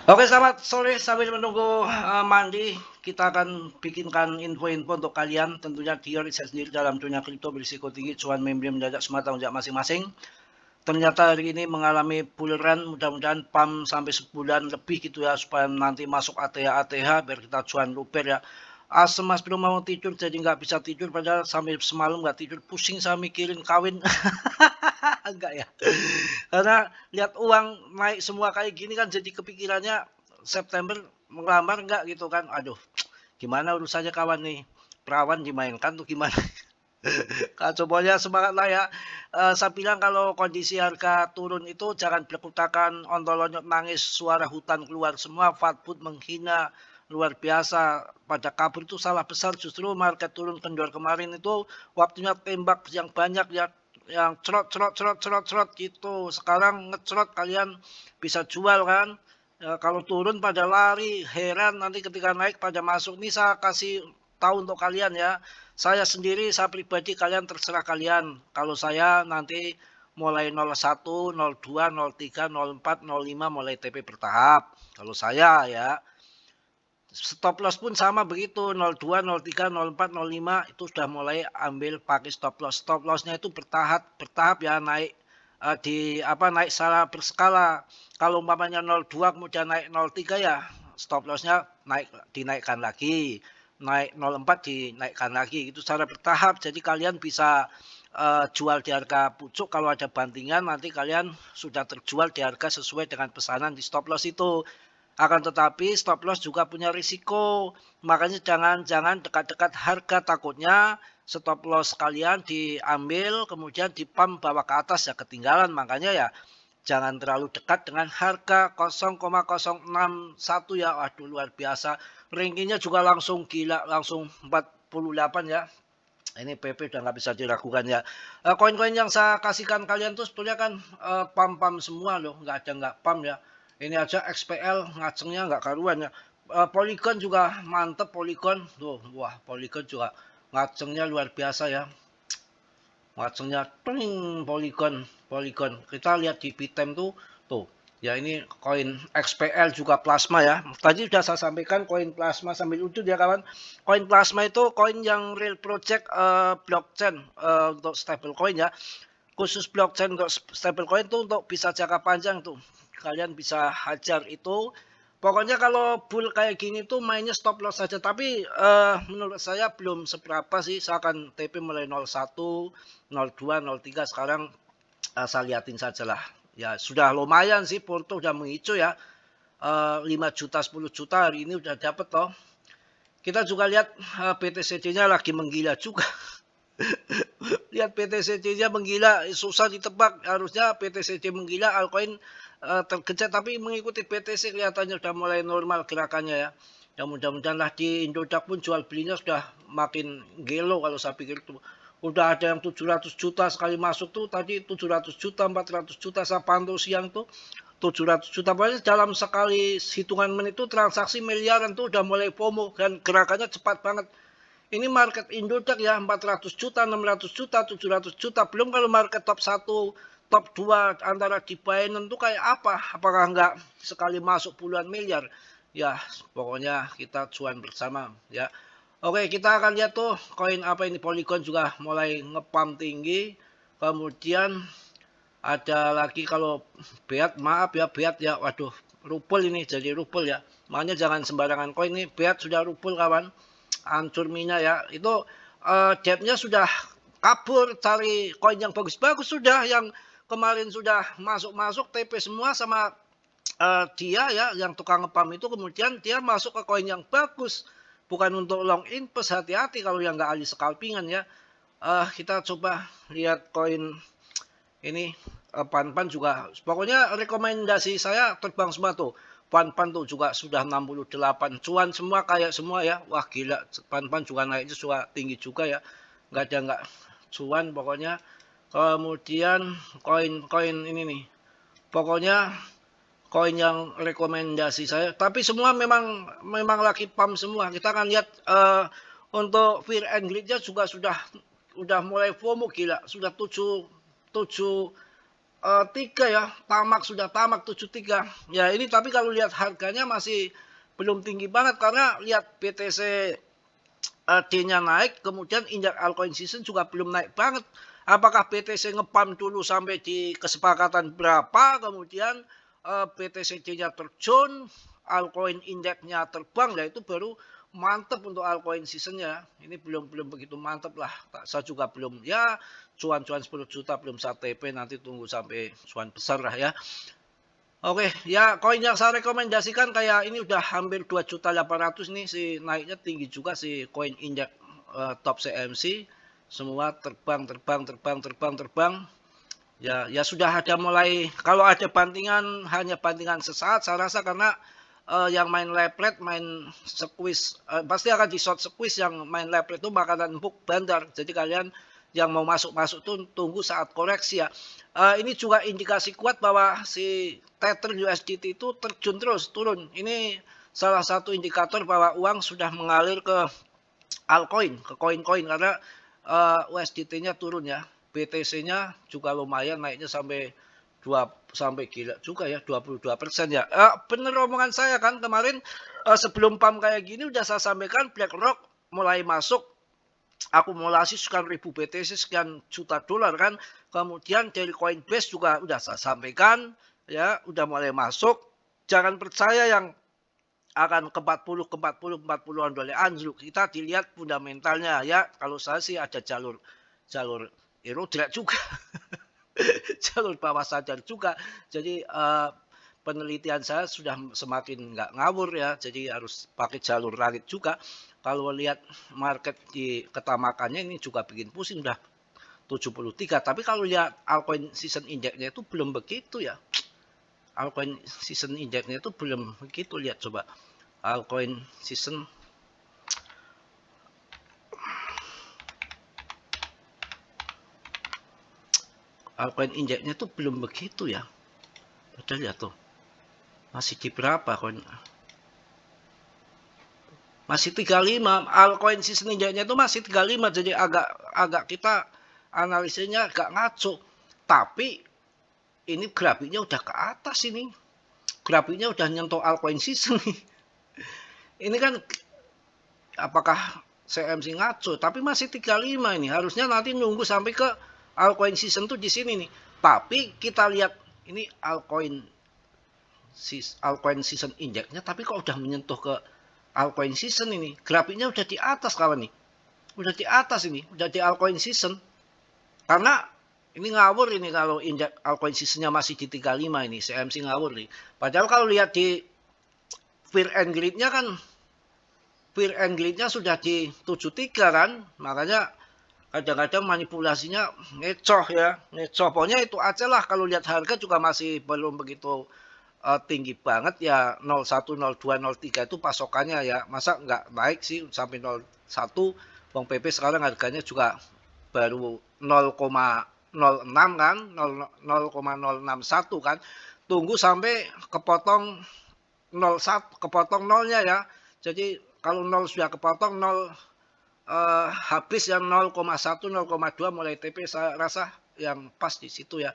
Oke, selamat sore. Sambil menunggu mandi, kita akan bikinkan info-info untuk kalian. Tentunya dia riset sendiri dalam dunia kripto berisiko tinggi, cuan membeli mendadak semata untuk masing-masing. Ternyata hari ini mengalami bull run, mudah-mudahan pump sampai sebulan lebih gitu ya, supaya nanti masuk ATH biar kita cuan luber ya. Asem mas belum mau tidur jadi nggak bisa tidur, padahal sampai semalam nggak tidur, pusing saya mikirin kawin. Enggak ya. Karena lihat uang naik semua kayak gini kan jadi kepikirannya September melamar enggak gitu kan. Aduh, gimana urusannya kawan nih. Perawan dimainkan tuh gimana. Kacau pokoknya semangatlah ya. Saya bilang kalau kondisi harga turun itu jangan belekutakan, ontolonyok nangis, suara hutan keluar semua, fatbut menghina luar biasa. Pada kabur itu salah besar, justru market turun kendor kemarin itu waktunya tembak yang banyak ya, yang cerot gitu. Sekarang ngecerot kalian bisa jual kan. Ya, kalau turun pada lari, heran nanti ketika naik pada masuk. Ini saya kasih tahu untuk kalian ya. Saya pribadi, kalian terserah kalian. Kalau saya nanti mulai 01, 02, 03, 04, 05 mulai TP bertahap. Kalau saya ya, stop loss pun sama begitu, 02, 03, 04, 05 itu sudah mulai ambil pakai stop loss. Stop lossnya itu bertahap ya, naik di apa, naik secara berskala. Kalau umpamanya 02 kemudian naik 03 ya stop lossnya dinaikkan lagi. Naik 04 dinaikkan lagi. Itu secara bertahap. Jadi kalian bisa jual di harga pucuk, kalau ada bantingan nanti kalian sudah terjual di harga sesuai dengan pesanan di stop loss itu. Akan tetapi stop loss juga punya risiko. Makanya jangan dekat-dekat harga, takutnya stop loss kalian diambil kemudian dipump bawa ke atas ya ketinggalan. Makanya ya jangan terlalu dekat dengan harga 0,061 ya. Waduh, luar biasa. Rankingnya juga langsung gila, langsung 48 ya. Ini PP udah nggak bisa diragukan ya. Koin-koin yang saya kasihkan kalian tuh sebetulnya kan pump-pump semua loh, nggak ada nggak pump ya. Ini aja XPL ngacengnya nggak karuan ya. Polygon juga mantep, Polygon tuh, wah Polygon juga ngacengnya luar biasa ya. Ngacengnya ting, Polygon, Polygon. Kita lihat di Bitem tuh. Ya ini koin XPL juga plasma ya. Tadi sudah saya sampaikan koin plasma sambil udut ya kawan. Koin plasma itu koin yang real project blockchain untuk stable coin ya. Khusus blockchain untuk stable coin itu untuk bisa jangka panjang tuh. Kalian bisa hajar itu. Pokoknya kalau bull kayak gini tuh mainnya stop loss saja. Tapi menurut saya belum seberapa sih. Saya akan TP mulai 01, 02, 03. Sekarang saya liatin saja lah. Ya sudah lumayan sih, Porto udah menghijau ya. 5 juta, 10 juta hari ini udah dapet toh. Kita juga lihat BTCC-nya lagi menggila juga. Lihat PTCC-nya menggila, susah ditebak. Harusnya PTCC menggila, altcoin tergejat, tapi mengikuti BTC kelihatannya sudah mulai normal gerakannya ya. Ya mudah-mudahan lah di Indodax pun jual belinya sudah makin gelo kalau saya pikir tuh. Udah ada yang 700 juta sekali masuk tuh, tadi 700 juta, 400 juta saya pantau siang tuh. 700 juta, pokoknya dalam sekali hitungan menit itu transaksi miliaran tuh udah mulai FOMO dan gerakannya cepat banget. Ini market Indodax ya 400 juta, 600 juta, 700 juta. Belum kalau market top 1, top 2 antara di Binance itu kayak apa? Apakah enggak sekali masuk puluhan miliar? Ya, pokoknya kita cuan bersama ya. Oke, kita akan lihat tuh koin apa ini, Polygon juga mulai ngepam tinggi. Kemudian ada lagi kalau beat, maaf ya beat ya. Waduh, rupel ini jadi rupel ya. Makanya jangan sembarangan koin ini, beat sudah rupel kawan. Hancur minyak ya. Itu debtnya sudah kabur cari koin yang bagus-bagus, sudah yang kemarin sudah masuk-masuk TP semua sama dia ya yang tukang ngepam itu, kemudian dia masuk ke koin yang bagus. Bukan untuk long invest, hati-hati kalau yang nggak ahli scalpingan ya. Kita coba lihat koin ini Pan-Pan juga. Pokoknya rekomendasi saya terbang semua tuh. Pan-Pan tuh juga sudah 68. Cuan semua, kayak semua ya. Wah gila, Pan-Pan juga naiknya juga tinggi juga ya. Nggak ada nggak cuan pokoknya. Kemudian koin-koin ini nih. Pokoknya koin yang rekomendasi saya. Tapi semua memang lagi pump semua. Kita akan lihat untuk Fear and Greed-nya juga sudah mulai FOMO gila. Sudah 7 3 ya, sudah tamak 73. Ya ini tapi kalau lihat harganya masih belum tinggi banget karena lihat BTC D-nya naik, kemudian indeks altcoin season juga belum naik banget. Apakah BTC ngepump dulu sampai di kesepakatan berapa, kemudian BTC D-nya terjun, altcoin indeksnya terbang, ya itu baru mantap untuk altcoin seasonnya. Ini belum begitu mantap lah. Saya juga belum, ya cuan-cuan 10 juta belum saya TP, nanti tunggu sampai cuan besar lah ya. Oke, ya koin yang saya rekomendasikan kayak ini udah hampir 2.800.000 nih, si naiknya tinggi juga si koin indeks top CMC. Semua terbang. Ya, ya sudah ada mulai, kalau ada bantingan hanya bantingan sesaat saya rasa, karena yang main leplet, main squeeze, pasti akan di short squeeze. Yang main leplet itu bakalan empuk bandar. Jadi kalian yang mau masuk tuh tunggu saat koreksi ya. Ini juga indikasi kuat bahwa si Tether USDT itu terjun terus turun. Ini salah satu indikator bahwa uang sudah mengalir ke altcoin, ke koin-koin, karena USDT-nya turun ya. BTC-nya juga lumayan naiknya sampai gila juga ya, 22% ya. Bener omongan saya kan kemarin, sebelum pump kayak gini udah saya sampaikan BlackRock mulai masuk akumulasi sekian ribu BTC, sekian juta dolar kan. Kemudian dari Coinbase juga udah saya sampaikan ya, udah mulai masuk. Jangan percaya yang akan ke 40-an dolar anjlok. Kita dilihat fundamentalnya ya. Kalau saya sih ada jalur erodrak juga. Jalur bawah sadar juga. Jadi penelitian saya sudah semakin nggak ngawur ya. Jadi harus pakai jalur langit juga. Kalau lihat market di ketamakannya ini juga bikin pusing, udah 73. Tapi kalau lihat altcoin season index-nya itu belum begitu ya. Altcoin season index-nya itu belum begitu, lihat coba. Altcoin season altcoin index-nya itu belum begitu ya. Padahal ya tuh masih di berapa koin? Masih 35, altcoin season index-nya itu masih 35, jadi agak kita analisanya agak ngaco. Tapi ini grafiknya udah ke atas ini. Grafiknya udah nyentuh altcoin season nih. Ini kan apakah CMC ngaco, tapi masih 35 ini. Harusnya nanti nunggu sampai ke altcoin season tuh di sini nih. Tapi kita lihat ini altcoin season index-nya, tapi kok udah menyentuh ke altcoin season ini. Grafiknya udah di atas kawan nih. Udah di atas ini, udah di altcoin season. Karena ini ngawur ini kalau indeks altcoin seasonnya masih di 35 ini, CMC ngawur nih. Padahal kalau lihat di fear and greed-nya kan, fear and greed-nya sudah di 73 kan. Makanya kadang-kadang manipulasinya ngecoh ya, ngecoh. Pokoknya itu aja lah, kalau lihat harga juga masih belum begitu tinggi banget ya. 01, 02, 03 itu pasokannya ya. Masa nggak naik sih sampai 01. Bang PP sekarang harganya juga baru 0,06 kan, 0,061 kan. Tunggu sampai kepotong 01, kepotong nolnya ya. Jadi kalau 0 sudah kepotong, 0 habis yang 0,1, 0,2 mulai TP, saya rasa yang pas di situ ya.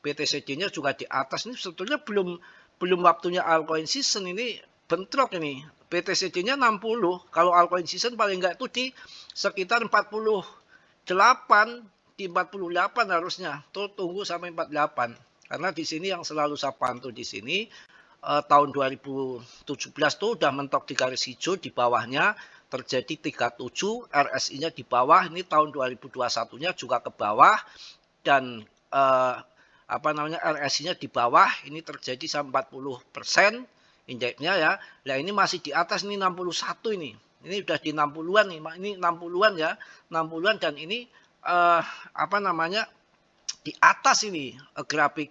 BTC-nya juga di atas, ini sebetulnya belum waktunya altcoin season, ini bentrok ini. BTC-nya 60, kalau altcoin season paling enggak itu di sekitar 48, di 48 harusnya. Tuh tunggu sampai 48. Karena di sini yang selalu saya pantau di sini tahun 2017 tuh udah mentok di garis hijau, di bawahnya terjadi 37, RSI-nya di bawah. Ini tahun 2021-nya juga ke bawah, dan RSI-nya di bawah, ini terjadi sampai 40% indeksnya ya. Nah ini masih di atas, ini 61 ini. Ini udah di 60-an nih, ini 60-an ya, 60-an, dan ini di atas ini grafik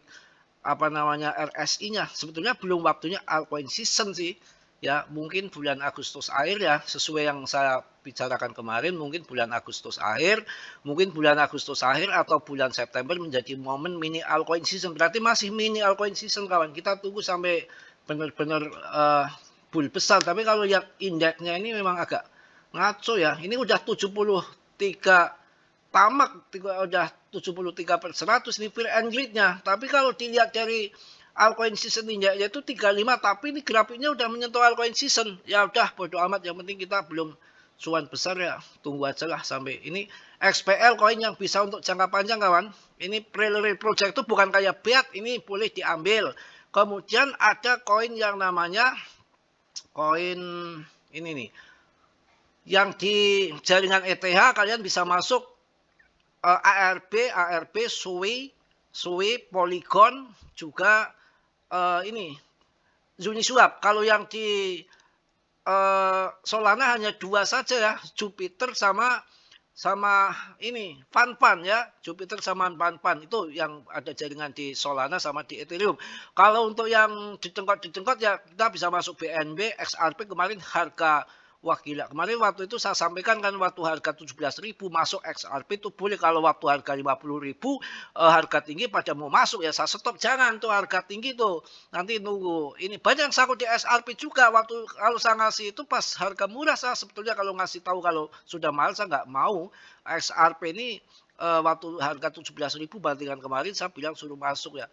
RSI-nya. Sebetulnya belum waktunya altcoin season sih. Ya mungkin bulan Agustus akhir ya, sesuai yang saya bicarakan kemarin, mungkin bulan Agustus akhir, atau bulan September menjadi momen mini altcoin season. Berarti masih mini altcoin season kawan, kita tunggu sampai benar-benar bull besar. Tapi kalau lihat indeksnya ini memang agak ngaco ya, ini udah 73 tamak, udah 73/100 ini fear and greed-nya. Tapi kalau dilihat dari altcoin season ini yaitu 35, tapi ini grafiknya udah menyentuh altcoin season. Ya udah bodo amat, yang penting kita belum cuan besar ya. Tunggu aja lah sampai ini XPL koin yang bisa untuk jangka panjang kawan. Ini pre-real project itu bukan kayak BET, ini boleh diambil. Kemudian ada koin yang namanya koin ini nih. Yang di jaringan ETH kalian bisa masuk ARB, Sui, Polygon, juga ini Uniswap. Kalau yang di Solana hanya dua saja ya, Jupiter sama ini Fan ya, Jupiter sama Fan itu yang ada jaringan di Solana sama di Ethereum. Kalau untuk yang dicengkot ya kita bisa masuk BNB, XRP kemarin harga wah gila. Kemarin waktu itu saya sampaikan kan waktu harga 17.000 masuk XRP itu boleh, kalau waktu harga 50.000 harga tinggi pada mau masuk ya saya stop, jangan tuh harga tinggi tuh. Nanti nunggu. Ini banyak yang sakut di XRP juga waktu kalau saya ngasih itu pas harga murah, saya sebetulnya kalau ngasih tahu kalau sudah mahal saya nggak mau. XRP ini waktu harga 17.000 bandingan kemarin saya bilang suruh masuk ya.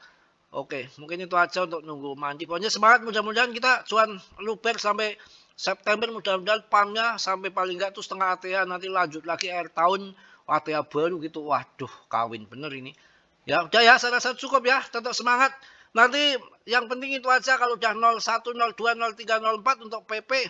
Oke, mungkin itu aja untuk nunggu mandi. Pokoknya semangat, mudah-mudahan kita cuan luber sampai September, mudah-mudahan PAM-nya sampai paling enggak tuh setengah ATH, nanti lanjut lagi akhir tahun ATH baru gitu. Waduh, kawin bener ini. Ya udah ya, saya rasa cukup ya. Tetap semangat. Nanti yang penting itu aja, kalau udah 01, 02, 03, 04 untuk PP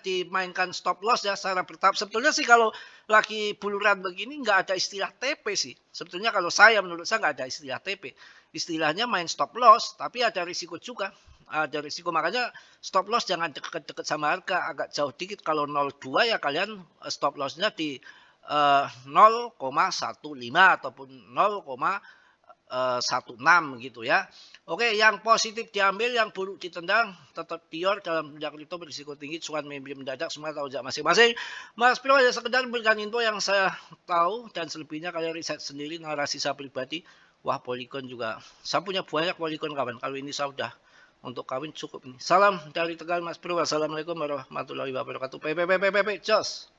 dimainkan stop loss ya secara bertahap. Sebetulnya sih kalau lagi buluran begini nggak ada istilah TP sih. Sebetulnya kalau menurut saya nggak ada istilah TP. Istilahnya main stop loss, tapi ada risiko juga. Ada risiko, makanya stop loss jangan deket-deket sama harga, agak jauh dikit. Kalau 02 ya kalian stop lossnya di 0,15 ataupun 0,16 gitu ya. Oke, yang positif diambil, yang buruk ditendang. Tetap pure dalam bidang kripto berisiko tinggi, cuan mimpi mendadak, semua tahu aja masing-masing. Mas Pro hanya sekedar memberikan info yang saya tahu, dan selebihnya kalian riset sendiri, narasi saya pribadi. Wah, Polygon juga. Saya punya banyak Polygon kawan. Kalau ini saya udah untuk kawin cukup ini. Salam dari Tegal Mas Bro. Wassalamualaikum warahmatullahi wabarakatuh. Jos.